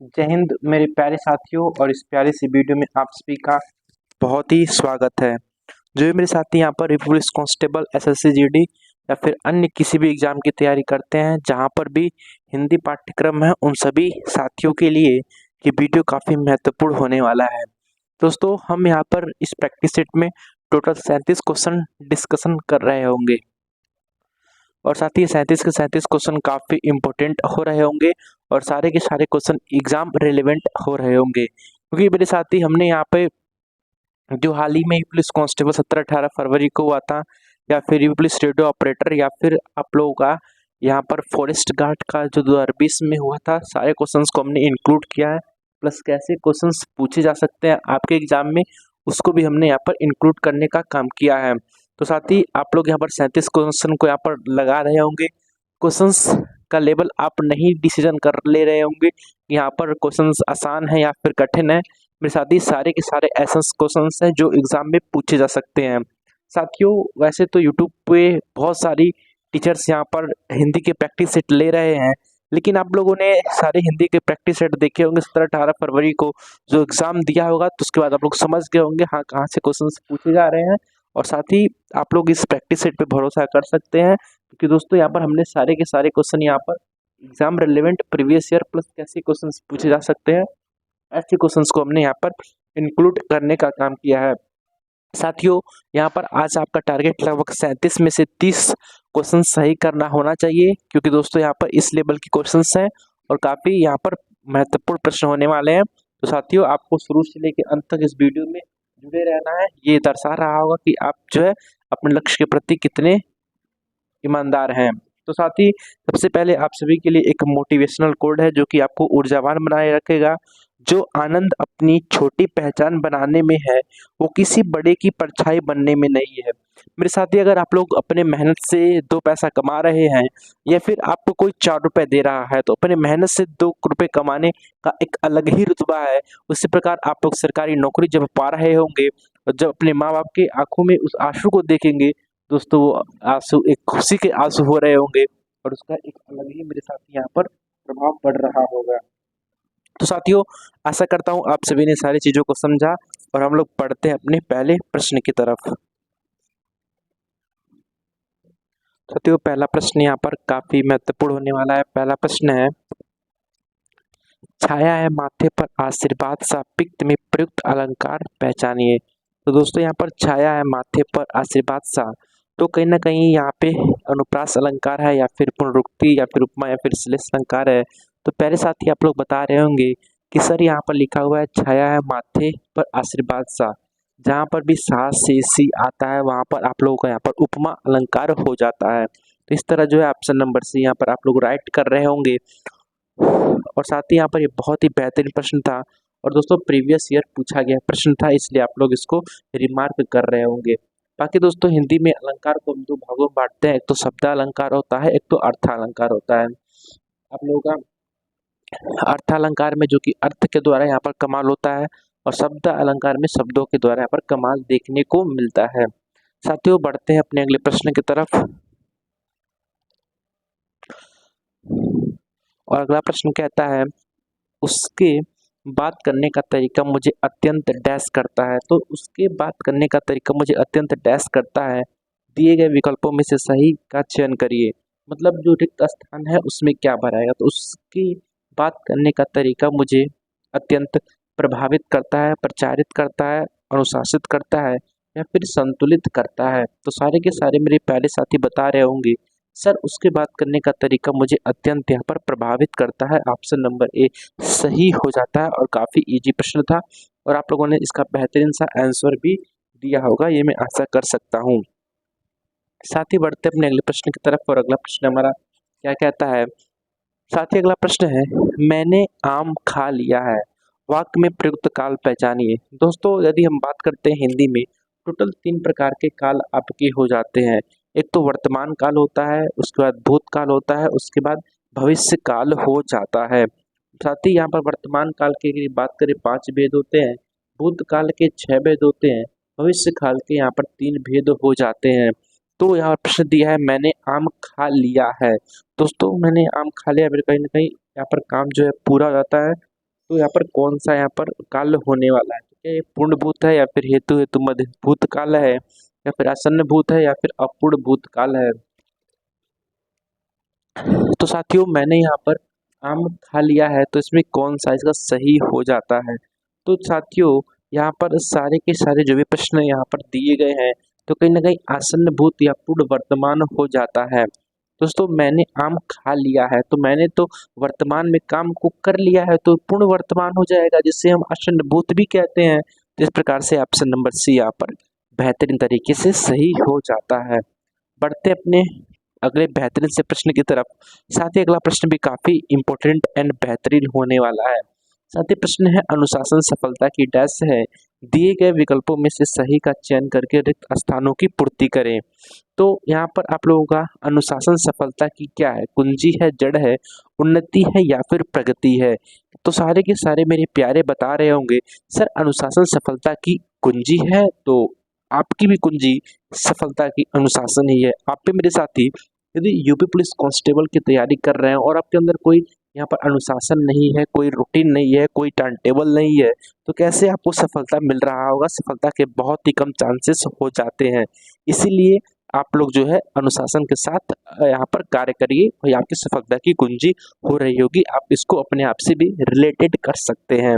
जय हिंद मेरे प्यारे साथियों। और इस प्यारे सी वीडियो में आप सभी का बहुत ही स्वागत है। जो भी मेरे साथी यहाँ पर पुलिस कांस्टेबल, एसएससी जीडी या फिर अन्य किसी भी एग्जाम की तैयारी करते हैं जहाँ पर भी हिंदी पाठ्यक्रम है, उन सभी साथियों के लिए ये वीडियो काफ़ी महत्वपूर्ण होने वाला है। दोस्तों, हम यहाँ पर इस प्रैक्टिस सेट में टोटल 37 क्वेश्चन डिस्कशन कर रहे होंगे और साथ ही 37 के 37 क्वेश्चन काफ़ी इंपॉर्टेंट हो रहे होंगे और सारे के सारे क्वेश्चन एग्जाम रिलेवेंट हो रहे होंगे, क्योंकि मेरे साथी हमने यहाँ पे जो हाल ही में पुलिस कांस्टेबल 17-18 फरवरी को हुआ था, या फिर पुलिस रेडियो ऑपरेटर, या फिर आप लोगों का यहाँ पर फॉरेस्ट गार्ड का जो 2020 में हुआ था, सारे क्वेश्चंस को हमने इंक्लूड किया है। प्लस कैसे क्वेश्चंस पूछे जा सकते हैं आपके एग्जाम में, उसको भी हमने यहाँ पर इंक्लूड करने का काम किया है। तो साथ ही आप लोग यहाँ पर 37 क्वेश्चन को यहाँ पर लगा रहे होंगे। क्वेश्चंस का लेवल आप नहीं डिसीजन कर ले रहे होंगे यहाँ पर क्वेश्चंस आसान है या फिर कठिन है। मेरे साथ ही सारे के सारे ऐसे क्वेश्चंस हैं जो एग्जाम में पूछे जा सकते हैं। साथियों, वैसे तो यूट्यूब पे बहुत सारी टीचर्स यहाँ पर हिंदी के प्रैक्टिस सेट ले रहे हैं, लेकिन आप लोगों ने सारे हिंदी के प्रैक्टिस सेट देखे होंगे 17-18 फरवरी को जो एग्जाम दिया होगा, तो उसके बाद आप लोग समझ गए होंगे हाँ कहाँ से क्वेश्चंस पूछे जा रहे हैं। और साथ ही आप लोग इस प्रैक्टिस सेट पे भरोसा कर सकते हैं, क्योंकि दोस्तों यहाँ पर हमने सारे के सारे क्वेश्चन यहाँ पर exam relevant previous year plus कैसे क्वेश्चंस पूछे जा सकते हैं, ऐसे क्वेश्चंस को हमने यहाँ पर इंक्लूड करने का काम किया है। साथियों, यहाँ पर आज आपका टारगेट लगभग 37 में से 30 क्वेश्चन सही करना होना चाहिए, क्योंकि दोस्तों यहाँ पर इस लेवल की क्वेश्चंस हैं और काफ़ी यहाँ पर महत्वपूर्ण प्रश्न होने वाले हैं। तो साथियों, आपको शुरू से लेकर अंत तक इस वीडियो में जुड़े रहना है। ये दर्शा रहा होगा कि आप जो है अपने लक्ष्य के प्रति कितने ईमानदार हैं। तो साथ ही सबसे पहले आप सभी के लिए एक मोटिवेशनल कोड है जो कि आपको ऊर्जावान बनाए रखेगा। जो आनंद अपनी छोटी पहचान बनाने में है, वो किसी बड़े की परछाई बनने में नहीं है। मेरे साथी, अगर आप लोग अपने मेहनत से 2 पैसा कमा रहे हैं या फिर आपको कोई 4 रुपए दे रहा है, तो अपने मेहनत से 2 रुपए कमाने का एक अलग ही रुतबा है। उसी प्रकार आप लोग सरकारी नौकरी जब पा रहे होंगे और जब अपने माँ बाप के आंखों में उस आंसू को देखेंगे, दोस्तों वो आंसू एक खुशी के आंसू हो रहे होंगे और उसका एक अलग ही मेरे साथ यहाँ पर प्रभाव पड़ रहा होगा। तो साथियों, आशा करता हूँ आप सभी ने सारी चीज़ों को समझा और हम लोग पढ़ते हैं अपने पहले प्रश्न की तरफ। साथियों, पहला प्रश्न यहाँ पर काफी महत्वपूर्ण होने वाला है। पहला प्रश्न है, छाया है माथे पर आशीर्वाद सा, पित्त में प्रयुक्त अलंकार पहचानिए। तो दोस्तों यहाँ पर छाया है माथे पर आशीर्वाद सा, तो कहीं ना कहीं यहाँ पे अनुप्रास अलंकार है या फिर पुनरुक्ति या फिर उपमा या फिर श्लेष अलंकार है। तो पहले साथ ही आप लोग बता रहे होंगे कि सर यहाँ पर लिखा हुआ है छाया है माथे पर आशीर्वाद सा, जहाँ पर भी सा से सी आता है वहाँ पर आप लोगों का यहाँ पर उपमा अलंकार हो जाता है। तो इस तरह जो है ऑप्शन नंबर सी यहाँ पर आप लोग राइट कर रहे होंगे। और साथ ही यहाँ पर ये बहुत ही बेहतरीन प्रश्न था और दोस्तों प्रीवियस ईयर पूछा गया प्रश्न था, इसलिए आप लोग इसको रिमार्क कर रहे होंगे। बाकी दोस्तों, हिंदी में अलंकार को हम 2 भागों में बांटते हैं, एक तो शब्द अलंकार होता है, एक तो अर्थालंकार होता है। आप लोगों का अर्थालंकार में जो कि अर्थ के द्वारा यहाँ पर कमाल होता है और शब्द अलंकार में शब्दों के द्वारा यहाँ पर कमाल देखने को मिलता है। साथियों, बढ़ते हैं अपने अगले प्रश्न की तरफ। और अगला प्रश्न कहता है, उसके बात करने का तरीका मुझे अत्यंत डैश करता है। तो उसके बात करने का तरीका मुझे अत्यंत डैश करता है, दिए गए विकल्पों में से सही का चयन करिए। मतलब जो रिक्त स्थान है उसमें क्या भराएगा। तो उसकी बात करने का तरीका मुझे अत्यंत प्रभावित करता है, प्रचारित करता है, अनुशासित करता है या फिर संतुलित करता है। तो सारे के सारे मेरे प्यारे साथी बता रहे होंगे सर उसके बात करने का तरीका मुझे अत्यंत यहाँ पर प्रभावित करता है। ऑप्शन नंबर ए सही हो जाता है और काफ़ी इजी प्रश्न था और आप लोगों ने इसका बेहतरीन सा आंसर भी दिया होगा, ये मैं आशा कर सकता हूँ। साथ ही बढ़ते अपने अगले प्रश्न की तरफ और अगला प्रश्न हमारा क्या कहता है। साथ ही अगला प्रश्न है, मैंने आम खा लिया है, वाक्य में प्रयुक्त काल पहचानिए। दोस्तों, यदि हम बात करते हैं हिंदी में, टोटल 3 प्रकार के काल आपके हो जाते हैं। एक तो वर्तमान काल होता है, उसके बाद भूतकाल होता है, उसके बाद भविष्य काल हो जाता है। साथ ही यहाँ पर वर्तमान काल की यदि बात करें 5 भेद होते हैं, भूतकाल के 6 भेद होते हैं, भविष्य काल के यहाँ पर 3 भेद हो जाते हैं। तो यहाँ पर प्रश्न दिया है, मैंने आम खा लिया है। दोस्तों, मैंने आम खा लिया, मेरे कहीं ना कहीं यहाँ पर काम जो है पूरा हो जाता है तो यहाँ पर कौन सा यहाँ पर काल होने वाला है? क्या ये पूर्ण भूत है या फिर हेतु हेतु मध्य भूत काल है या फिर आसन्न भूत है या फिर अपूर्ण भूत काल है? तो साथियों मैंने यहाँ पर आम खा लिया है, तो इसमें कौन सा इसका सही हो जाता है? तो साथियों यहाँ पर सारे के सारे जो भी प्रश्न यहाँ पर दिए गए हैं, तो कहीं ना कहीं आसन्न भूत या पूर्ण वर्तमान हो जाता है। दोस्तों मैंने आम खा लिया है, तो मैंने तो वर्तमान में काम को कर लिया है, तो पूर्ण वर्तमान हो जाएगा, जिससे हम आसन्न भूत भी कहते हैं। तो इस प्रकार से ऑप्शन नंबर सी यहाँ पर बेहतरीन तरीके से सही हो जाता है। बढ़ते अपने अगले बेहतरीन से प्रश्न की तरफ। साथ ही अगला प्रश्न भी काफी इंपॉर्टेंट एंड बेहतरीन होने वाला है। साथ ही प्रश्न है, अनुशासन सफलता की डैश है, दिए गए विकल्पों में से सही का चयन करके रिक्त स्थानों की पूर्ति करें। तो यहाँ पर आप लोगों का अनुशासन सफलता की क्या है? कुंजी है, जड़ है, उन्नति है या फिर प्रगति है? तो सारे के सारे मेरे प्यारे बता रहे होंगे सर अनुशासन सफलता की कुंजी है, तो आपकी भी कुंजी सफलता की अनुशासन ही है। आप भी मेरे साथी यदि यूपी पुलिस कांस्टेबल की तैयारी कर रहे हैं और आपके अंदर कोई यहाँ पर अनुशासन नहीं है, कोई रूटीन नहीं है, कोई टाइम टेबल नहीं है, तो कैसे आपको सफलता मिल रहा होगा? सफलता के बहुत ही कम चांसेस हो जाते हैं। इसीलिए आप लोग जो है अनुशासन के साथ यहाँ पर कार्य करिए और आपकी सफलता की कुंजी हो रही होगी। आप इसको अपने आप से भी रिलेटेड कर सकते हैं।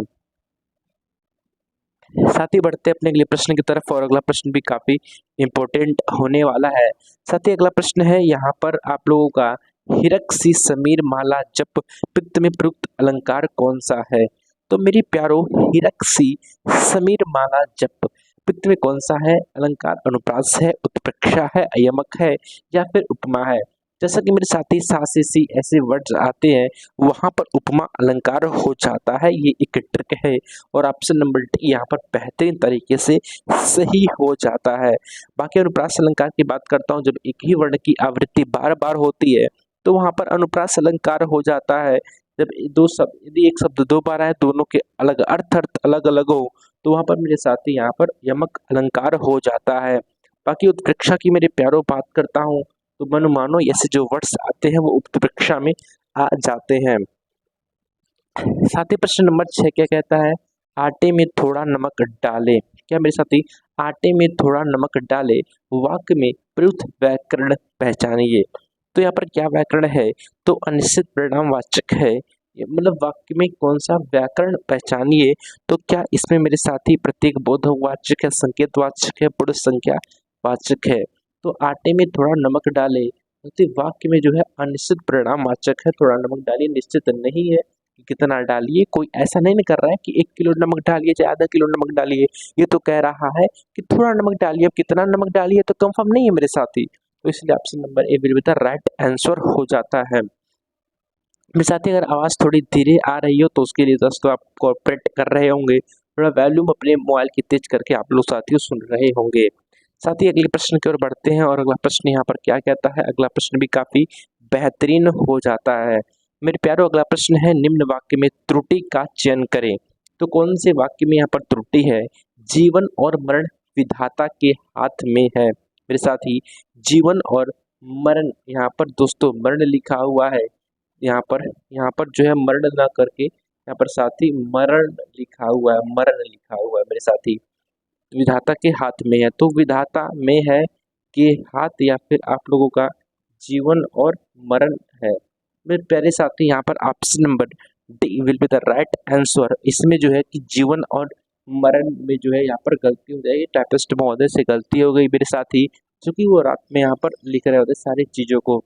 साथ ही बढ़ते अपने अगले प्रश्न की तरफ, और अगला प्रश्न भी काफी इम्पोर्टेंट होने वाला है। साथ ही अगला प्रश्न है यहाँ पर आप लोगों का, हिरक सी समीर माला जप पित्त में प्रयुक्त अलंकार कौन सा है? तो मेरी प्यारो हिरक सी समीर माला जप पित्त में कौन सा है? अलंकार अनुप्रास है, उत्प्रेक्षा है, अयमक है या फिर उपमा है? जैसा कि मेरे साथी सा से सी ऐसे वर्ड्स आते हैं, वहां पर उपमा अलंकार हो जाता है। ये एक ट्रिक है और ऑप्शन नंबर डी यहाँ पर बेहतरीन तरीके से सही हो जाता है। बाकी अनुप्रास अलंकार की बात करता हूँ, जब एक ही वर्ण की आवृत्ति बार बार होती है तो वहां पर अनुप्रास अलंकार हो जाता है। जब दो शब्द यदि एक शब्द दो बार आए, दोनों के अलग अर्थ अलग अलग हो, तो वहां पर मेरे साथी यहाँ पर यमक अलंकार हो जाता है। बाकी उत्प्रेक्षा की मेरे प्यारों बात करता हूँ, तो मनु मानो ऐसे जो वर्ड्स आते हैं वो उत्प्रेक्षा में आ जाते हैं। साथ ही प्रश्न नंबर 6 क्या कहता है? आटे में थोड़ा नमक डाले। क्या मेरे साथी? आटे में थोड़ा नमक डाले, वाक्य में प्रयुक्त व्याकरण पहचानिए। तो यहाँ पर क्या व्याकरण है? तो अनिश्चित परिणाम वाचक है। मतलब वाक्य में कौन सा व्याकरण पहचानिए। तो क्या इसमें मेरे साथी प्रत्येक बोधवाचक है, संकेत वाचक है, पुरुष संख्या वाचक है? तो आटे में थोड़ा नमक डाले, तो वाक्य में जो है अनिश्चित परिणाम वाचक है। थोड़ा नमक डालिए निश्चित नहीं है कि कितना डालिए, कोई ऐसा नहीं कर रहा है कि 1 किलो नमक डालिए चाहे आधा किलो नमक डालिए। ये तो कह रहा है कि थोड़ा नमक डालिए। अब कितना नमक डालिए तो कंफर्म नहीं है मेरे साथी, तो इसलिए option number A will be the right answer हो जाता है। मेरे साथी अगर आवाज़ थोड़ी धीरे आ रही हो तो उसके लिए दोस्तों आप कोऑपरेट कर रहे होंगे, थोड़ा वॉल्यूम अपने मोबाइल की तेज करके आप लोग साथियों सुन रहे होंगे। साथ ही अगले प्रश्न की ओर बढ़ते हैं, और अगला प्रश्न यहाँ पर क्या कहता है? अगला प्रश्न भी काफी बेहतरीन हो जाता है मेरे प्यारो। अगला प्रश्न है, निम्न वाक्य में त्रुटि का चयन करें। तो कौन से वाक्य में यहाँ पर त्रुटि है? जीवन और मरण विधाता के हाथ में है। मेरे साथी जीवन और मरण, यहाँ पर दोस्तों मरण लिखा हुआ है, यहाँ पर जो है मरण ना करके यहाँ पर साथी मरण लिखा हुआ है, मरण लिखा हुआ है मेरे साथी। विधाता के हाथ में है, तो विधाता में है के हाथ या फिर आप लोगों का जीवन और मरण है। मेरे प्यारे साथी यहाँ पर option number D will be the right answer. इसमें जो है कि जीवन और मरण में जो है यहाँ पर गलती हो जाएगी, टाइपिस्ट महोदय से गलती हो गई मेरे साथी, क्योंकि वो रात में यहाँ पर लिख रहे होते सारी चीजों को।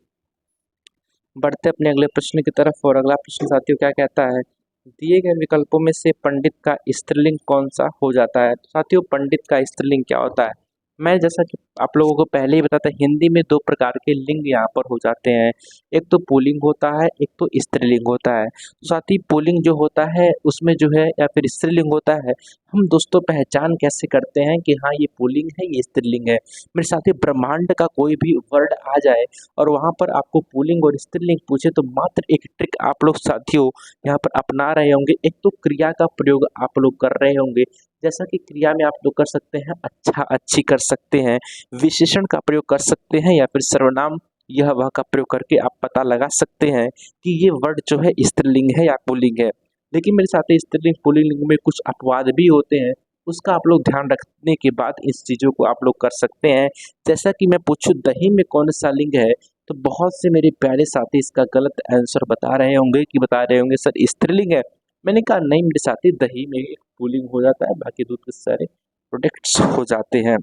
बढ़ते अपने अगले प्रश्न की तरफ, और अगला प्रश्न साथियों क्या कहता है? दिए गए विकल्पों में से पंडित का स्त्रीलिंग कौन सा हो जाता है? साथियों पंडित का स्त्रीलिंग क्या होता है? मैं जैसा कि आप लोगों को पहले ही बताता, हिंदी में 2 प्रकार के लिंग यहाँ पर हो जाते हैं। एक तो पुल्लिंग होता है, एक तो स्त्रीलिंग होता है। तो साथ ही पुल्लिंग जो होता है उसमें जो है या फिर स्त्रीलिंग होता है, हम दोस्तों पहचान कैसे करते हैं कि हाँ ये पुल्लिंग है ये स्त्रीलिंग है? मेरे साथी ब्रह्मांड का कोई भी वर्ड आ जाए और वहाँ पर आपको पुल्लिंग और स्त्रीलिंग पूछे, तो मात्र एक ट्रिक आप लोग साथियों यहाँ पर अपना रहे होंगे। एक तो क्रिया का प्रयोग आप लोग कर रहे होंगे, जैसा कि क्रिया में आप लोग कर सकते हैं अच्छा अच्छी कर सकते हैं, विशेषण का प्रयोग कर सकते हैं, या फिर सर्वनाम यह वह का प्रयोग करके आप पता लगा सकते हैं कि ये वर्ड जो है स्त्रीलिंग है या पुल्लिंग है। लेकिन मेरे साथ स्त्रीलिंग पुल्लिंग में कुछ अपवाद भी होते हैं, उसका आप लोग ध्यान रखने के बाद इस चीज़ों को आप लोग कर सकते हैं। जैसा कि मैं पूछूँ दही में कौन सा लिंग है, तो बहुत से मेरे प्यारे साथी इसका गलत आंसर बता रहे होंगे सर स्त्रीलिंग है। मैंने कहा नहीं मेरे साथी, दही में पुल्लिंग हो जाता है, बाकी दूध के सारे प्रोडक्ट्स हो जाते हैं।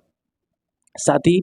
साथ ही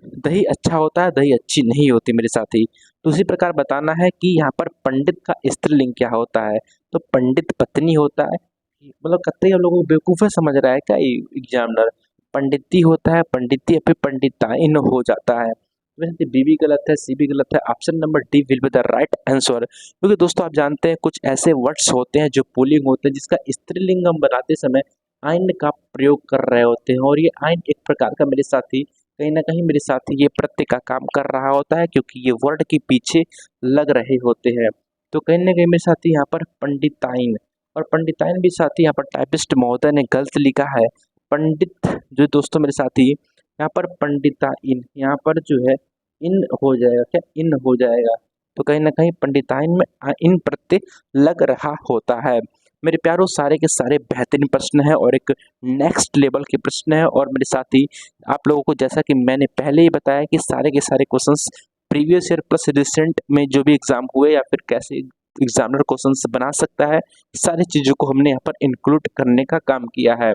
दही अच्छा होता है, दही अच्छी नहीं होती मेरे साथी। तो उसी प्रकार बताना है कि यहाँ पर पंडित का स्त्रीलिंग क्या होता है, तो पंडित पत्नी होता है। मतलब कतई हम लोगों को बेवकूफ़ समझ रहा है क्या एग्जामिनर? पंडिती होता है, पंडिती या फिर पंडिताइन हो जाता है। वैसे बी भी गलत है, सी भी गलत है, option number D will be the right answer. क्योंकि दोस्तों आप जानते हैं कुछ ऐसे वर्ड्स होते हैं जो पुल्लिंग होते हैं, जिसका स्त्रीलिंग हम बनाते समय आइन का प्रयोग कर रहे होते हैं, और ये आइन एक प्रकार का मेरे साथी कहीं न कहीं मेरे साथी ये प्रत्यय का काम कर रहा होता है, क्योंकि ये वर्ड के पीछे लग रहे होते हैं। तो कहीं न कहीं मेरे साथी यहाँ पर पंडिताइन, और पंडिताइन भी साथी यहाँ पर टाइपिस्ट महोदय ने गलत लिखा है। पंडित जो दोस्तों मेरे साथी यहाँ पर पंडिताइन, यहाँ पर जो है इन हो जाएगा, क्या इन हो जाएगा। तो कहीं न कहीं पंडिताइन में इन प्रत्यय लग रहा होता है। मेरे प्यारों सारे के सारे बेहतरीन प्रश्न हैं और एक नेक्स्ट लेवल के प्रश्न हैं, और मेरे साथी आप लोगों को जैसा कि मैंने पहले ही बताया कि सारे के सारे questions previous year plus recent में जो भी एग्जाम हुए या फिर कैसे एग्जामिनर क्वेश्चंस बना सकता है, सारी चीज़ों को हमने यहाँ पर इंक्लूड करने का काम किया है।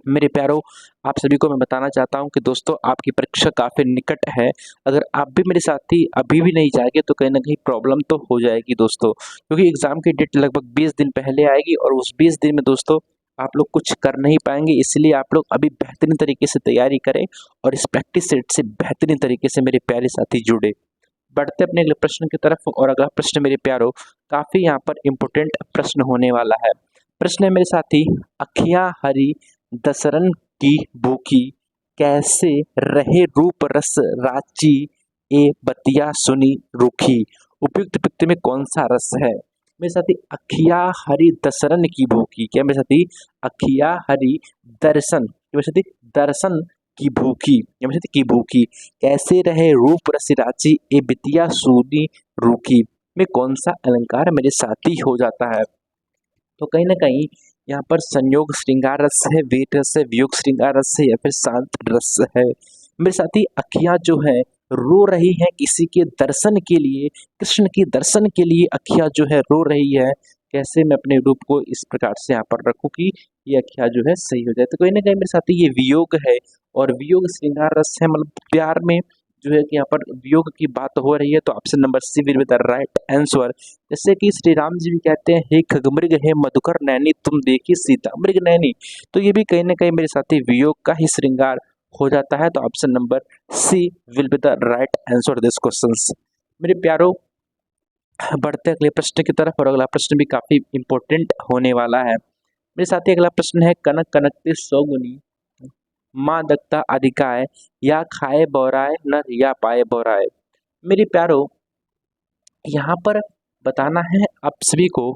मेरे प्यारों आप सभी को मैं बताना चाहता हूं कि दोस्तों आपकी परीक्षा काफ़ी निकट है। अगर आप भी मेरे साथी अभी भी नहीं जाएंगे तो कहीं ना कहीं प्रॉब्लम तो हो जाएगी दोस्तों, क्योंकि एग्ज़ाम की डेट लगभग 20 दिन पहले आएगी, और उस 20 दिन में दोस्तों आप लोग कुछ कर नहीं पाएंगे। इसलिए आप लोग अभी बेहतरीन तरीके से तैयारी करें और इस प्रैक्टिस सेट से बेहतरीन तरीके से मेरे प्यारे साथी जुड़े। बढ़ते अपने अगले प्रश्न की तरफ, और अगला प्रश्न मेरे प्यारों काफ़ी यहाँ पर इम्पोर्टेंट प्रश्न होने वाला है। प्रश्न है मेरे साथी, अखियाँ हरी दसरन की भूखी, कैसे रहे रूप रस राची, ए बतिया सुनी रूखी। उपयुक्त पंक्ति में कौन सा रस है? मेरे साथी अखिया हरी दसरन की भूखी, क्या मेरे साथी अखिया हरी दर्शन, मेरे साथी दर्शन की भूखी, या मेरे साथी की भूखी, कैसे रहे रूप रस राची, ए बितिया सुनी रूखी में कौन सा अलंकार मेरे साथी हो जाता है? तो कहीं ना कहीं यहाँ पर संयोग श्रृंगार रस है, वेट रस है, वियोग श्रृंगार रस है, या फिर शांत रस है। मेरे साथी अखियाँ जो है रो रही हैं किसी के दर्शन के लिए, कृष्ण के दर्शन के लिए अखियाँ जो है रो रही है। कैसे मैं अपने रूप को इस प्रकार से यहाँ पर रखूँ कि ये अखियाँ जो है सही हो जाए। तो कहीं ना कहीं मेरे साथी ये वियोग है, और वियोग श्रृंगार रस है, मतलब प्यार में जो है कि यहाँ पर वियोग की बात हो रही है। तो option number C will be the right answer. जैसे कि श्री राम जी भी कहते हैं, हे खगमृग हे मधुकर नैनी, तुम देखी सीता मृग नैनी। तो ये भी कहीं ना कहीं मेरे साथी वियोग का ही श्रृंगार हो जाता है। तो option number C will be the right answer this questions. मेरे प्यारों बढ़ते अगले प्रश्न की तरफ, और अगला प्रश्न भी काफी इंपॉर्टेंट होने वाला है। मेरे साथी अगला प्रश्न है, कनक कनकते सौगुनी, माँ दत्ता अधिकाय, या खाए बौराए नर, या पाए बौराए। मेरे प्यारों यहाँ पर बताना है आप सभी को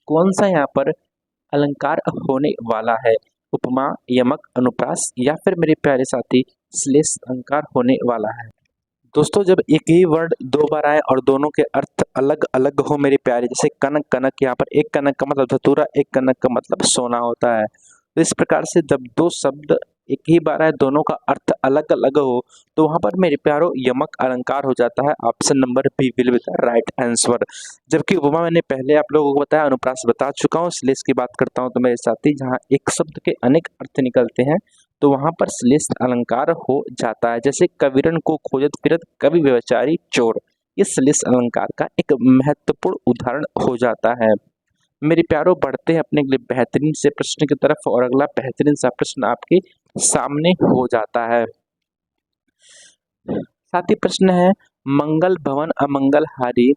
कौन सा यहाँ पर अलंकार होने वाला है, उपमा, यमक, अनुप्रास, या फिर मेरे प्यारे साथी श्लेष अलंकार होने वाला है। दोस्तों जब एक ही वर्ड दो बार आए और दोनों के अर्थ अलग अलग हो मेरे प्यारे, जैसे कनक कनक, यहाँ पर एक कनक का मतलब धतूरा, एक कनक का मतलब सोना होता है। तो इस प्रकार से जब दो शब्द एक ही बार आए, दोनों का अर्थ अलग अलग हो, तो वहां पर मेरे प्यारो यमक अलंकार हो जाता है। Option number B will be the right answer. जबकि उपमा मैंने पहले आप लोगों को बताया, अनुप्रास बता चुका हूँ। श्लेष की बात करता हूँ तो मेरे साथी जहाँ एक शब्द के अनेक अर्थ निकलते हैं, तो वहां पर श्लेष अलंकार हो जाता है। जैसे कविरन को खोजत फिरत कवि व्यभिचारी चोर, ये श्लेष अलंकार का एक महत्वपूर्ण उदाहरण हो जाता है। मेरे प्यारों बढ़ते हैं अपने अगले बेहतरीन से प्रश्न की तरफ, और अगला बेहतरीन सा प्रश्न आपके सामने हो जाता है। साथी प्रश्न है, मंगल भवन अमंगल हारी,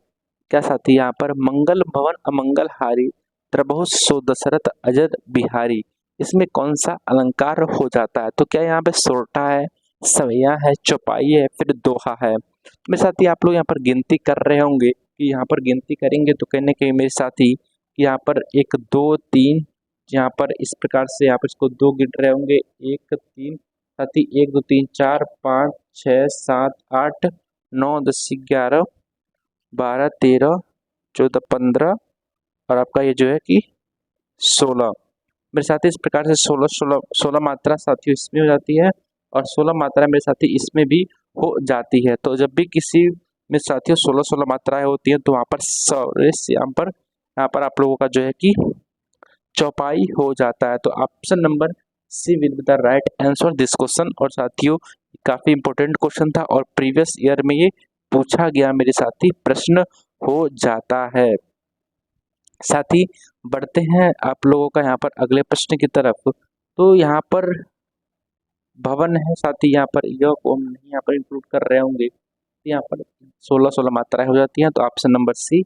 क्या साथी यहाँ पर मंगल भवन अमंगल हारी, त्रबहुस सो दशरथ अजर बिहारी, इसमें कौन सा अलंकार हो जाता है? तो क्या यहाँ पे सोरठा है, सवैया है, चौपाई है, फिर दोहा है। मेरे साथी आप लोग यहाँ पर गिनती कर रहे होंगे कि यहाँ पर गिनती करेंगे तो कहीं ना कहीं मेरे साथी यहाँ पर एक दो तीन, यहाँ पर इस प्रकार से आप इसको दो गिन रहे होंगे, एक तीन, साथी एक दो तीन चार पाँच छः सात आठ नौ 10 11 12 13 14 15 और आपका ये जो है कि 16। मेरे साथी इस प्रकार से 16 मात्रा साथियों इसमें हो जाती है और 16 मात्रा मेरे साथी इसमें भी हो जाती है। तो जब भी किसी में साथियों 16 मात्राएं होती हैं तो वहाँ पर यहाँ पर आप लोगों का जो है कि चौपाई हो जाता है। तो option number C will be the right answer this question. और साथियों काफी इंपॉर्टेंट क्वेश्चन था और प्रीवियस ईयर में ये पूछा गया मेरे साथी प्रश्न हो जाता है। साथ ही बढ़ते हैं आप लोगों का यहाँ पर अगले प्रश्न की तरफ। तो यहाँ पर भवन है साथी, यहाँ पर यह को हम नहीं यहाँ पर इंक्लूड कर रहे होंगे। यहाँ पर 16 मात्राएं हो जाती हैं तो ऑप्शन नंबर सी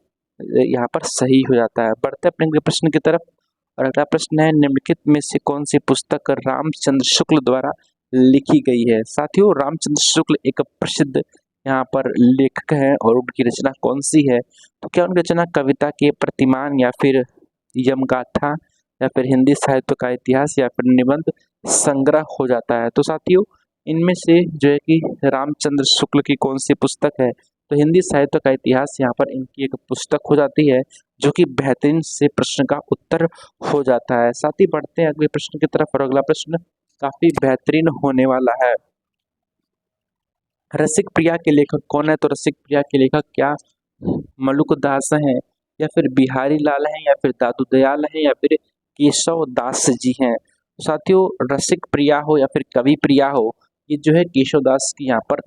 यहाँ पर सही हो जाता है। बढ़ते हैं अपने अगले प्रश्न की तरफ और अगला प्रश्न है निम्नलिखित में से कौन सी पुस्तक रामचंद्र शुक्ल द्वारा लिखी गई है। साथियों रामचंद्र शुक्ल एक प्रसिद्ध यहाँ पर लेखक है और उनकी रचना कौन सी है। तो क्या उनकी रचना कविता के प्रतिमान या फिर यमगाथा या फिर हिंदी साहित्य का इतिहास या फिर निबंध संग्रह हो जाता है। तो साथियों इनमें से जो है कि रामचंद्र शुक्ल की कौन सी पुस्तक है। तो हिंदी साहित्य का इतिहास यहाँ पर इनकी एक पुस्तक हो जाती है जो कि बेहतरीन से प्रश्न का उत्तर हो जाता है। साथ ही बढ़ते हैं अगले प्रश्न की तरफ और अगला प्रश्न काफी बेहतरीन होने वाला है। रसिक प्रिया के लेखक कौन है। तो रसिक प्रिया के लेखक क्या मलुक दास हैं या फिर बिहारी लाल हैं या फिर दादू दयाल हैं या फिर केशव दास जी हैं। साथियों रसिक प्रिया हो या फिर कवि प्रिया हो, ये जो है केशव दास की यहाँ पर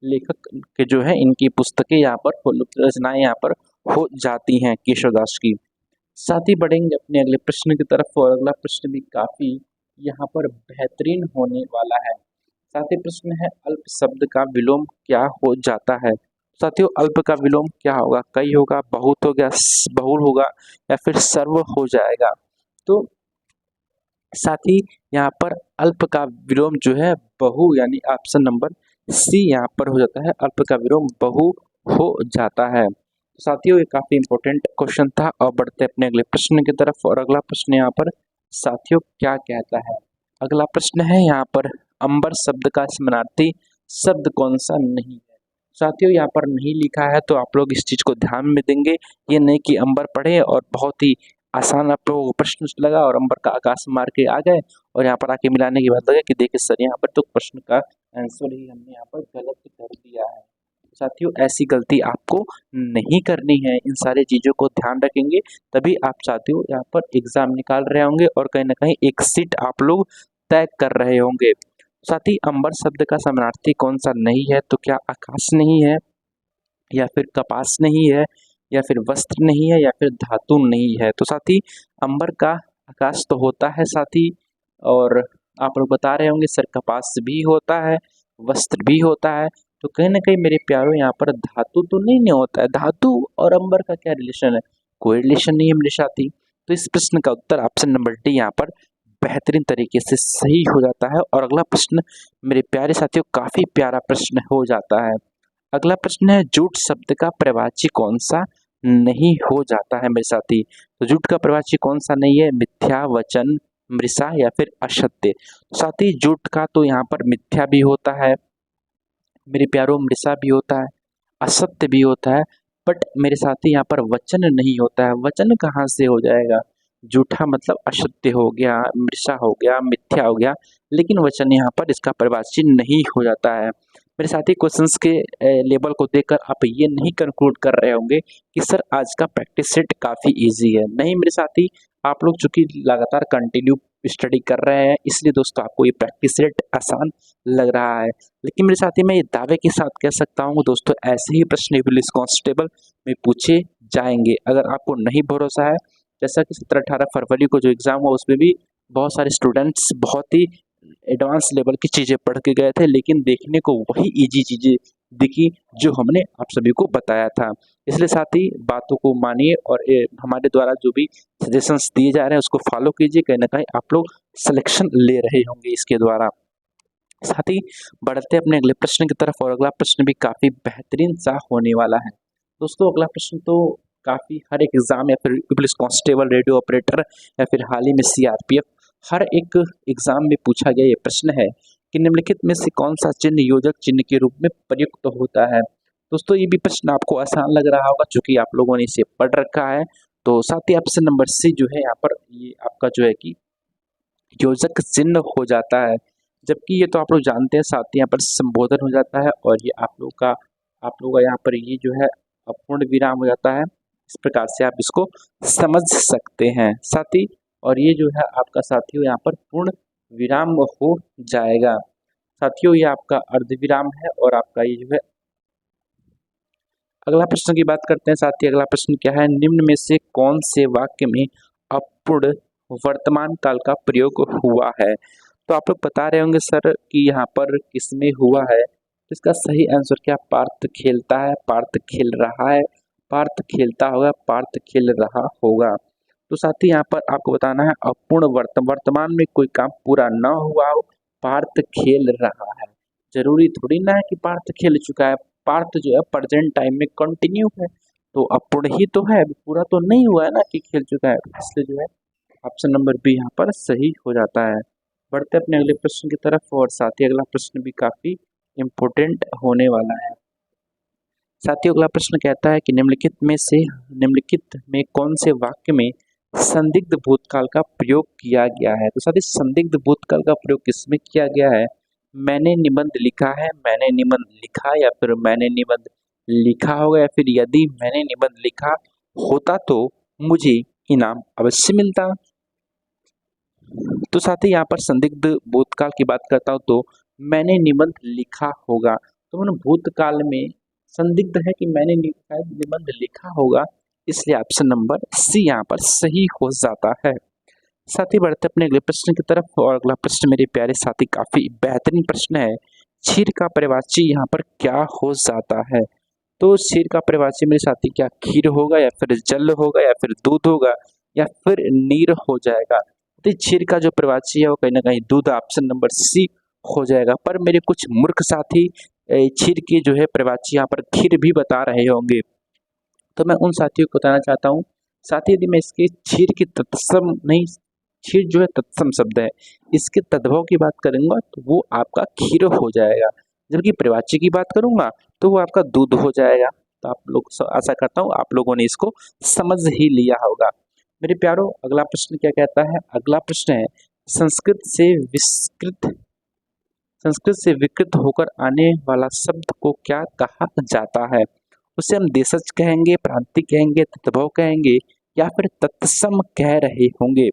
लेखक के जो है इनकी पुस्तकें यहाँ पर रचनाएं यहाँ पर हो जाती हैं केशव दास की। साथ ही बढ़ेंगे अपने अगले प्रश्न की तरफ और अगला प्रश्न भी काफी यहाँ पर बेहतरीन होने वाला है। साथ ही प्रश्न है अल्प शब्द का विलोम क्या हो जाता है। साथियों अल्प का विलोम क्या होगा, कई होगा, बहुत हो गया, बहुल होगा या फिर सर्व हो जाएगा। तो साथ ही यहाँ पर अल्प का विलोम जो है बहु यानी ऑप्शन नंबर सी यहाँ पर हो जाता है, अल्प का विलोम बहु हो जाता है। साथियों ये काफी इंपॉर्टेंट क्वेश्चन था और बढ़ते अपने अगले प्रश्न की तरफ और अगला प्रश्न यहाँ पर साथियों क्या कहता है। अगला प्रश्न है यहाँ पर अंबर शब्द का समानार्थी शब्द कौन सा नहीं है। साथियों यहाँ पर नहीं लिखा है तो आप लोग इस चीज को ध्यान में देंगे, ये नहीं कि अंबर पढ़े और बहुत ही आसान आप लोगों को प्रश्न लगा और अंबर का आकाश मार के आ गए और यहाँ पर आके मिलाने के बाद लगा कि देखिए सर यहाँ पर तो प्रश्न का आंसर ही हमने यहाँ पर गलत कर दिया है। साथियों ऐसी गलती आपको नहीं करनी है, इन सारी चीजों को ध्यान रखेंगे तभी आप साथियों यहाँ पर एग्जाम निकाल रहे होंगे और कहीं ना कहीं एक सीट आप लोग तय कर रहे होंगे। साथ ही अंबर शब्द का समानार्थी कौन सा नहीं है। तो क्या आकाश नहीं है या फिर कपास नहीं है या फिर वस्त्र नहीं है या फिर धातु नहीं है। तो साथ ही अंबर का आकाश तो होता है साथी और आप लोग बता रहे होंगे सर कपास भी होता है, वस्त्र भी होता है। तो कहीं ना कहीं मेरे प्यारों यहाँ पर धातु तो नहीं होता है। धातु और अंबर का क्या रिलेशन है, कोई रिलेशन नहीं है मेरे साथी। तो इस प्रश्न का उत्तर ऑप्शन नंबर डी यहाँ पर बेहतरीन तरीके से सही हो जाता है। और अगला प्रश्न मेरे प्यारे साथियों काफी प्यारा प्रश्न हो जाता है। अगला प्रश्न है जूट शब्द का प्रवाची कौन सा नहीं हो जाता है मेरे साथी। तो जूट का प्रवाची कौन सा नहीं है, मिथ्या, वचन, मृषा या फिर असत्य। साथी जूट का तो यहाँ पर मिथ्या भी होता है मेरे प्यारों, मृषा भी होता है, असत्य भी होता है, बट मेरे साथी यहाँ पर वचन नहीं होता है। वचन कहाँ से हो जाएगा, झूठा मतलब असत्य हो गया, मृषा हो गया, मिथ्या हो गया, लेकिन वचन यहाँ पर इसका प्रवाची नहीं हो जाता है। मेरे साथी क्वेश्चंस के लेवल को देखकर आप ये नहीं कंक्लूड कर रहे होंगे कि सर आज का प्रैक्टिस सेट काफ़ी इजी है। नहीं मेरे साथी, आप लोग चूंकि लगातार कंटिन्यू स्टडी कर रहे हैं इसलिए दोस्तों आपको ये प्रैक्टिस सेट आसान लग रहा है। लेकिन मेरे साथी मैं ये दावे के साथ कह सकता हूँ दोस्तों ऐसे ही प्रश्न पुलिस कांस्टेबल में पूछे जाएंगे। अगर आपको नहीं भरोसा है, जैसा कि 17-18 फरवरी को जो एग्ज़ाम हुआ उसमें भी बहुत सारे स्टूडेंट्स बहुत ही एडवांस लेवल की चीज़ें पढ़ के गए थे लेकिन देखने को वही इजी चीज़ें दिखी जो हमने आप सभी को बताया था। इसलिए साथ ही बातों को मानिए और हमारे द्वारा जो भी सजेशंस दिए जा रहे हैं उसको फॉलो कीजिए, कहीं ना कहीं आप लोग सिलेक्शन ले रहे होंगे इसके द्वारा। साथ ही बढ़ते अपने अगले प्रश्न की तरफ और अगला प्रश्न भी काफ़ी बेहतरीन सा होने वाला है। दोस्तों अगला प्रश्न तो काफ़ी हर एक एग्ज़ाम या फिर पुलिस कांस्टेबल, रेडियो ऑपरेटर या फिर हाल ही में सीआरपीएफ हर एक एग्ज़ाम में पूछा गया ये प्रश्न है कि निम्नलिखित में से कौन सा चिन्ह योजक चिन्ह के रूप में प्रयुक्त होता है। दोस्तों ये भी प्रश्न आपको आसान लग रहा होगा चूंकि आप लोगों ने इसे पढ़ रखा है तो साथ ही ऑप्शन नंबर सी जो है यहाँ पर ये आपका जो है कि योजक चिन्ह हो जाता है, जबकि ये तो आप लोग जानते हैं साथ ही यहाँ पर संबोधन हो जाता है और ये आप लोगों का यहाँ पर ये जो है अपूर्ण विराम हो जाता है। इस प्रकार से आप इसको समझ सकते हैं साथी। और ये जो है आपका साथियों यहाँ पर पूर्ण विराम हो जाएगा। साथियों ये आपका अर्धविराम है और आपका ये जो है अगला प्रश्न की बात करते हैं साथी। अगला प्रश्न क्या है, निम्न में से कौन से वाक्य में अपूर्ण वर्तमान काल का प्रयोग हुआ है। तो आप लोग बता रहे होंगे सर कि यहाँ पर किसमें हुआ है। तो इसका सही आंसर क्या, पार्थ खेलता है, पार्थ खेल रहा है, पार्थ खेलता होगा, पार्थ खेल रहा होगा। तो साथ ही यहाँ पर आपको बताना है अपूर्ण वर्तमान में कोई काम पूरा न हुआ हो, पार्थ खेल रहा है। जरूरी थोड़ी ना है कि पार्थ खेल चुका है, पार्थ जो है प्रेजेंट टाइम में कंटिन्यू है, तो अपूर्ण ही तो है, पूरा तो नहीं हुआ है ना कि खेल चुका है। इसलिए जो है ऑप्शन नंबर बी यहाँ पर सही हो जाता है। बढ़ते अपने अगले प्रश्न की तरफ और साथ ही अगला प्रश्न भी काफी इम्पोर्टेंट होने वाला है। साथियों अगला प्रश्न कहता है कि निम्नलिखित में कौन से वाक्य में संदिग्ध भूतकाल का प्रयोग किया गया है। तो साथी संदिग्ध भूतकाल का प्रयोग किसमें किया गया है, मैंने निबंध लिखा है, मैंने निबंध लिखा, या फिर मैंने निबंध लिखा होगा, या फिर यदि मैंने निबंध लिखा होता तो मुझे इनाम अवश्य मिलता। तो साथ ही यहाँ पर संदिग्ध भूतकाल की बात करता हूँ तो मैंने निबंध लिखा होगा, तो मैंने भूतकाल में संदिग्ध है कि मैंने निबंध लिखा होगा, इसलिए ऑप्शन नंबर सी यहाँ पर सही हो जाता है। साथ ही बढ़ते अपने अगले प्रश्न की तरफ और अगला प्रश्न मेरे प्यारे साथी काफी बेहतरीन प्रश्न है। क्षीर का पर्यायवाची यहाँ पर क्या हो जाता है। तो क्षीर का पर्यायवाची मेरे साथी क्या खीर होगा, या फिर जल होगा, या फिर दूध होगा, या फिर नीर हो जाएगा। तो क्षीर का जो पर्यायवाची है वो कहीं ना कहीं दूध, ऑप्शन नंबर सी हो जाएगा। पर मेरे कुछ मूर्ख साथी क्षीर की जो है पर्यायवाची यहाँ पर खीर भी बता रहे होंगे, तो मैं उन साथियों को बताना चाहता हूँ साथी, यदि मैं इसके क्षीर की तत्सम नहीं, क्षीर जो है तत्सम शब्द है, इसके तद्भव की बात करूंगा तो वो आपका खीर हो जाएगा, जबकि पर्यायवाची की बात करूंगा तो वो आपका दूध हो जाएगा। तो आप लोग आशा करता हूँ आप लोगों ने इसको समझ ही लिया होगा। मेरे प्यारो अगला प्रश्न क्या कहता है, अगला प्रश्न है संस्कृत से विकृत होकर आने वाला शब्द को क्या कहा जाता है। उसे हम देशज कहेंगे, प्रांतिक कहेंगे, तद्भव कहेंगे, या फिर तत्सम कह रहे होंगे।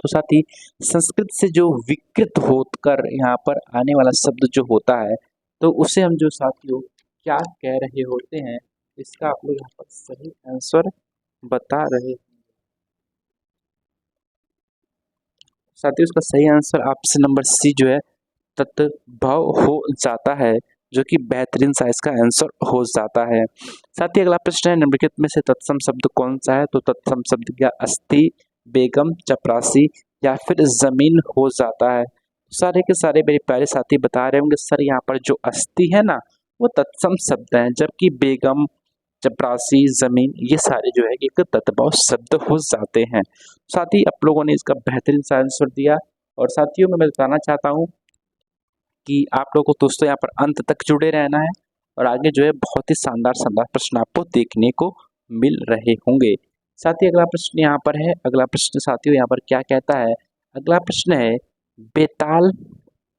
तो साथ ही संस्कृत से जो विकृत होकर यहाँ पर आने वाला शब्द जो होता है, तो उसे हम जो साथियों क्या कह रहे होते हैं, इसका आप लोग यहाँ पर सही आंसर बता रहे हैं। साथियों इसका सही आंसर ऑप्शन नंबर सी जो है तत्भव हो जाता है, जो कि बेहतरीन सा इसका आंसर हो जाता है। साथ ही अगला प्रश्न है निम्नलिखित में से तत्सम शब्द कौन सा है। तो तत्सम शब्द क्या अस्थि, बेगम, चपरासी, या फिर जमीन हो जाता है। सारे के सारे मेरे प्यारे साथी बता रहे होंगे सर यहाँ पर जो अस्थि है ना वो तत्सम शब्द है, जबकि बेगम, चपरासी, जमीन ये सारे जो है एक तत्भव शब्द हो जाते हैं। साथ ही आप लोगों ने इसका बेहतरीन सा आंसर दिया। और साथियों में मैं बताना चाहता हूँ कि आप लोगों को दोस्तों यहाँ पर अंत तक जुड़े रहना है, और आगे जो है बहुत ही शानदार शानदार प्रश्न आपको देखने को मिल रहे होंगे। साथ ही अगला प्रश्न यहाँ पर है, अगला प्रश्न साथियों यहाँ पर क्या कहता है, अगला प्रश्न है बेताल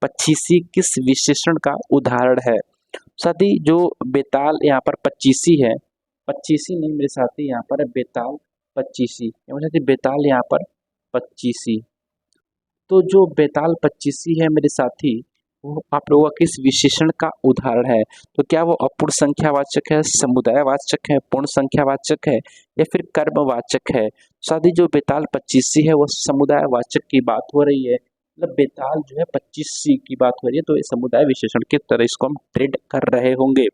पच्चीसी किस विशेषण का उदाहरण है। साथी जो बेताल यहाँ पर पच्चीसी है, पच्चीसी नहीं मेरे साथी यहाँ पर है बेताल पच्चीसी, साथी बेताल यहाँ पर पच्चीसी। तो जो बेताल पच्चीसी है मेरे साथी, वो आप लोगों का किस विशेषण का उदाहरण है। तो क्या वो अपूर्ण संख्यावाचक है, समुदायवाचक है, पूर्ण संख्यावाचक है, या फिर कर्मवाचक है। साथ ही जो बेताल पच्चीसी है वो समुदायवाचक की बात हो रही है, मतलब बेताल जो है पच्चीसी की बात हो रही है, तो ये समुदाय विशेषण की तरह इसको हम ट्रेड कर रहे होंगे।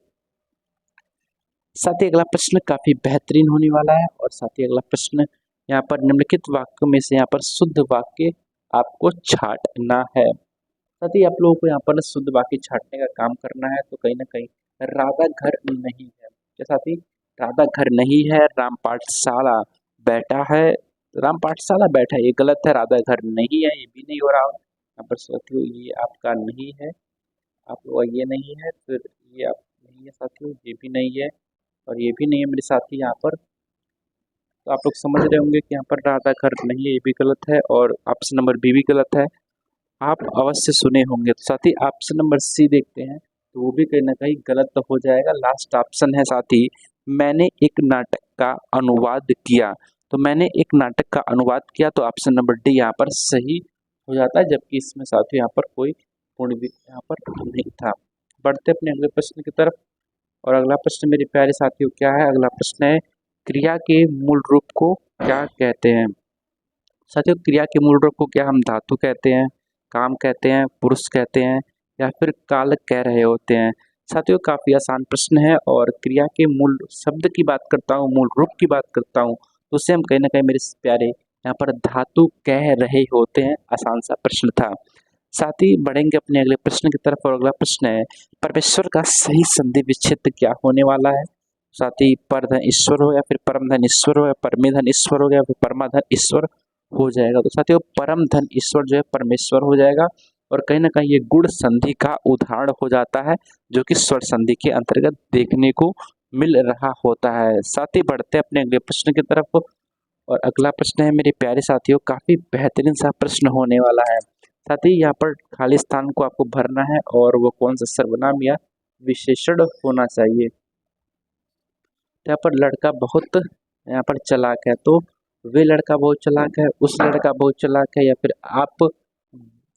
साथ ही अगला प्रश्न काफी बेहतरीन होने वाला है, और साथ ही अगला प्रश्न यहाँ पर निम्नलिखित वाक्यों में से यहाँ पर शुद्ध वाक्य आपको छांटना है। साथ ही आप लोगों को यहाँ पर शुद्ध वाक्य छांटने का काम करना है। तो कहीं ना कहीं राधा घर नहीं है, क्या साथी, राधा घर नहीं है, राम पाठशाला बैठा है, राम पाठशाला बैठा है ये गलत है, राधा घर नहीं है ये भी नहीं हो रहा। यहाँ पर साथियों ये आपका नहीं है, आप लोग ये नहीं है, फिर ये आप नहीं है साथियों, ये भी नहीं है, और ये भी नहीं है मेरे साथी यहाँ पर। तो आप लोग समझ रहे होंगे कि यहाँ पर राधा घर नहीं है, ये भी गलत है और ऑप्शन नंबर बी भी गलत है। आप अवश्य सुने होंगे। तो साथ ही ऑप्शन नंबर सी देखते हैं, तो वो भी कहीं ना कहीं गलत तो हो जाएगा। लास्ट ऑप्शन है साथी, मैंने एक नाटक का अनुवाद किया। तो मैंने एक नाटक का अनुवाद किया, तो ऑप्शन नंबर डी यहाँ पर सही हो जाता है, जबकि इसमें साथियों यहाँ पर कोई पूर्ण यहाँ पर नहीं था। बढ़ते अपने अगले प्रश्न की तरफ। और अगला प्रश्न मेरे प्यारे साथियों क्या है? अगला प्रश्न है, क्रिया के मूल रूप को क्या कहते हैं? साथियों, क्रिया के मूल रूप को क्या हम धातु कहते हैं, काम कहते हैं, पुरुष कहते हैं, या फिर काल कह रहे होते हैं? साथियों, काफी आसान प्रश्न है और क्रिया के मूल शब्द की बात करता हूँ, मूल रूप की बात करता हूँ, तो उससे हम कहीं ना कहीं मेरे प्यारे यहाँ पर धातु कह रहे होते हैं। आसान सा प्रश्न था। साथ ही बढ़ेंगे अपने अगले प्रश्न की तरफ। और अगला प्रश्न है, परमेश्वर का सही संधि विच्छेद क्या होने वाला है? साथ ही परधन ईश्वर हो, या फिर परमधन ईश्वर हो, या परमेधन ईश्वर हो, या फिर परमाधन ईश्वर हो जाएगा? तो साथियों, परम धन ईश्वर जो है परमेश्वर हो जाएगा। और कहीं ना कहीं ये गुण संधि का उदाहरण हो जाता है, जो कि स्वर संधि के अंतर्गत देखने को मिल रहा होता है। साथ ही बढ़ते अपने अगले प्रश्न की तरफ। और अगला प्रश्न है मेरे प्यारे साथियों, काफी बेहतरीन सा प्रश्न होने वाला है। साथ ही यहाँ पर खाली स्थान को आपको भरना है, और वो कौन सा सर्वनाम या विशेषण होना चाहिए। तो यहाँ पर लड़का बहुत यहाँ पर चालाक है, तो वे लड़का बहुत चालाक है, उस लड़का बहुत चालाक है, या फिर आप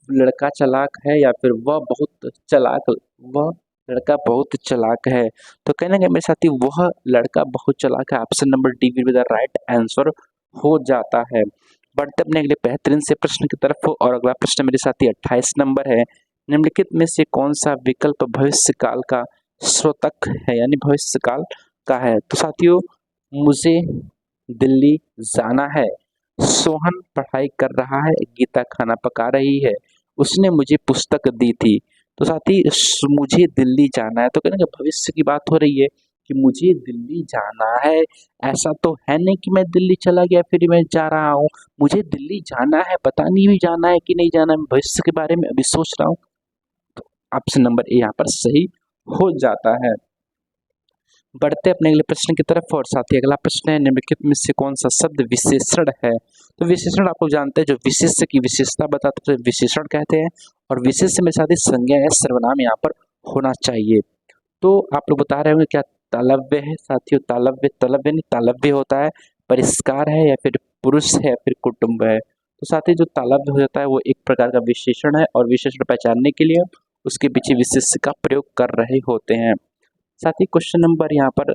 लड़का चालाक है, या फिर वह बहुत चालाक, वह लड़का बहुत चालाक है। तो कहना है मेरे साथी, वह लड़का बहुत चालाक है। Option number D will be the right answer हो जाता है। बढ़ते अपने अगले बेहतरीन से प्रश्न की तरफ। और अगला प्रश्न मेरे साथी 28 नंबर है, निम्नलिखित में से कौन सा विकल्प भविष्य काल का स्रोतक है, यानी भविष्य काल का है? तो साथियों, मुझे दिल्ली जाना है, सोहन पढ़ाई कर रहा है, गीता खाना पका रही है, उसने मुझे पुस्तक दी थी। तो साथी, मुझे दिल्ली जाना है, तो कहना भविष्य की बात हो रही है कि मुझे दिल्ली जाना है। ऐसा तो है नहीं कि मैं दिल्ली चला गया फिर मैं जा रहा हूँ, मुझे दिल्ली जाना है, पता नहीं भी जाना है कि नहीं जाना है, भविष्य के बारे में अभी सोच रहा हूँ। तो ऑप्शन नंबर ए यहाँ पर सही हो जाता है। बढ़ते अपने अगले प्रश्न की तरफ। और साथ ही अगला प्रश्न है, निम्नलिखित में से कौन सा शब्द विशेषण है? तो विशेषण आप लोग जानते हैं, जो विशेष्य की विशेषता बताते हैं विशेषण कहते हैं। और विशेष्य में साथ ही संज्ञा या सर्वनाम यहाँ पर होना चाहिए। तो आप लोग बता रहे होंगे क्या तालव्य है? साथियों, तालव्य तलव्य नहीं, तालव्य होता है परिष्कार है, या फिर पुरुष है, या फिर कुटुंब है। तो साथ ही जो तालव्य हो जाता है वो एक प्रकार का विशेषण है, और विशेषण पहचानने के लिए उसके पीछे विशेष्य का प्रयोग कर रहे होते हैं। साथ ही क्वेश्चन नंबर यहाँ पर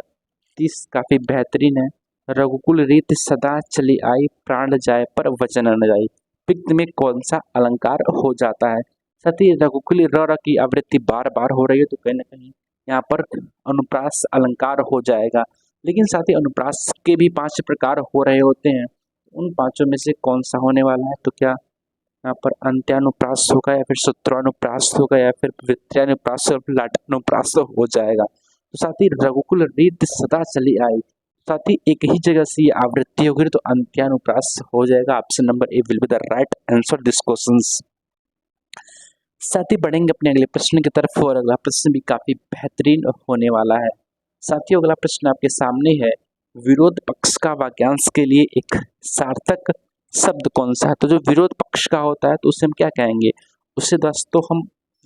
30 काफी बेहतरीन है। रघुकुल रीत सदा चली आई, प्राण जाए पर वचन न जाए, पित्त में कौन सा अलंकार हो जाता है? साथ ही रघुकुल र की आवृत्ति बार बार हो रही है, तो कहीं ना कहीं यहाँ पर अनुप्रास अलंकार हो जाएगा। लेकिन साथ ही अनुप्रास के भी 5 प्रकार हो रहे होते हैं, उन पांचों में से कौन सा होने वाला है? तो क्या यहाँ पर अंत्यानुप्रास होगा, या फिर सूत्रानुप्रास होगा, या फिर वृत्यानुप्रास, या फिर लाटानुप्रास हो जाएगा? तो साथ ही रघुकुल रीत सदा चली आई, साथ ही एक ही जगह से ये आवृत्ति होगी, तो अंत्यानुप्रास हो जाएगा। Option number A will be the right answer this questions. साथ ही बढ़ेंगे अपने अगले प्रश्न की तरफ। और अगला प्रश्न भी काफी बेहतरीन होने वाला है। साथियों, अगला प्रश्न आपके सामने है, विरोध पक्ष का वाक्यांश के लिए एक सार्थक शब्द कौन सा है? तो जो विरोध पक्ष का होता है, तो उसे हम क्या कहेंगे? उसे दोस्तों हम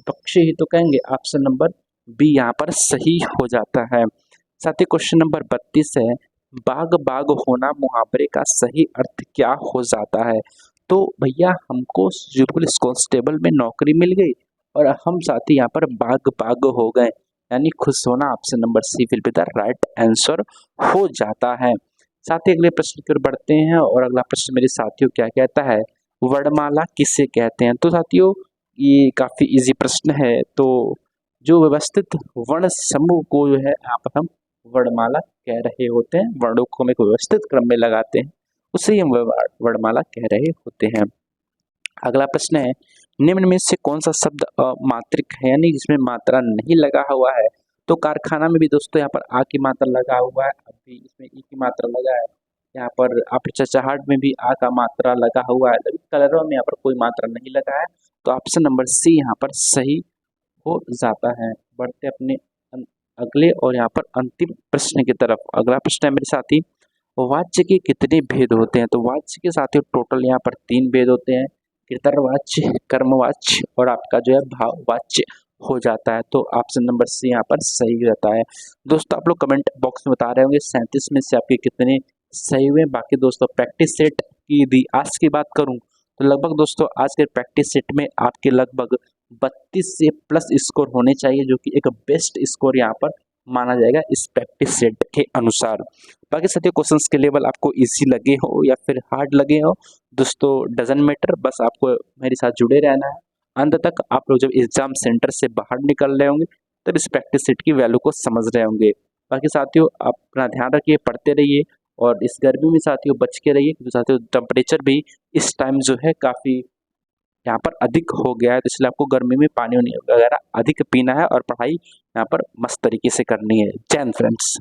पक्ष ही तो कहेंगे। ऑप्शन नंबर बी यहाँ पर सही हो जाता है। साथ ही क्वेश्चन नंबर 32 है, बाग बाग होना मुहावरे का सही अर्थ क्या हो जाता है? तो भैया, हमको पुलिस कांस्टेबल में नौकरी मिल गई, और हम साथी यहाँ पर बाग बाग हो गए, यानी खुश होना। Option number C will be the right answer हो जाता है। साथ ही अगले प्रश्न की ओर बढ़ते हैं। और अगला प्रश्न मेरे साथियों क्या कहता है, वर्णमाला किसे कहते हैं? तो साथियों, ये काफी इजी प्रश्न है। तो जो व्यवस्थित वर्ण समूह को जो है यहाँ पर हम वर्णमाला कह रहे होते हैं, वर्णों को हम एक व्यवस्थित क्रम में लगाते हैं, उसे ही हम वर्णमाला कह रहे होते हैं। अगला प्रश्न है, निम्न में से कौन सा शब्द अमात्रिक है, यानी जिसमें मात्रा नहीं लगा हुआ है? तो कारखाना में भी दोस्तों यहाँ पर आ की मात्रा लगा हुआ है, अभी इसमें ई की मात्रा लगा है। यहाँ पर आप चचहाट में भी आ का मात्रा लगा हुआ है, लेकिन कलरों में यहाँ पर कोई मात्रा नहीं लगा है। तो ऑप्शन नंबर सी यहाँ पर सही हो जाता है। बढ़ते अपने अगले और यहाँ पर अंतिम प्रश्न की तरफ। अगला प्रश्न है मेरे साथी, वाच्य के कितने भेद होते हैं? तो वाच्य के साथियों टोटल यहाँ पर 3 भेद होते हैं, कृतर्वाच्य, कर्मवाच्य और आपका जो है भाववाच्य हो जाता है। तो ऑप्शन नंबर सी यहाँ पर सही रहता है। दोस्तों आप लोग कमेंट बॉक्स में बता रहे होंगे 37 में से आपके कितने सही हुए। बाकी दोस्तों प्रैक्टिस सेट की यदि आज की बात करूं तो लगभग दोस्तों आज के प्रैक्टिस सेट में आपके लगभग 32 से प्लस स्कोर होने चाहिए, जो कि एक बेस्ट स्कोर यहाँ पर माना जाएगा इस प्रैक्टिस सेट के अनुसार। बाकी साथियों क्वेश्चंस के लेवल आपको इजी लगे हो या फिर हार्ड लगे हो दोस्तों डजंट मैटर, बस आपको मेरे साथ जुड़े रहना है। अंत तक आप लोग जब एग्जाम सेंटर से बाहर निकल रहे होंगे तब इस प्रैक्टिस सेट की वैल्यू को समझ रहे होंगे। बाकी साथियों आप अपना ध्यान रखिए, पढ़ते रहिए और इस गर्मी में साथियों बच के रहिए, क्योंकि साथियों टेम्परेचर भी इस टाइम जो है काफ़ी यहाँ पर अधिक हो गया है, तो इसलिए आपको गर्मी में पानी वगैरह अधिक पीना है और पढ़ाई यहाँ पर मस्त तरीके से करनी है। जय हिंद फ्रेंड्स।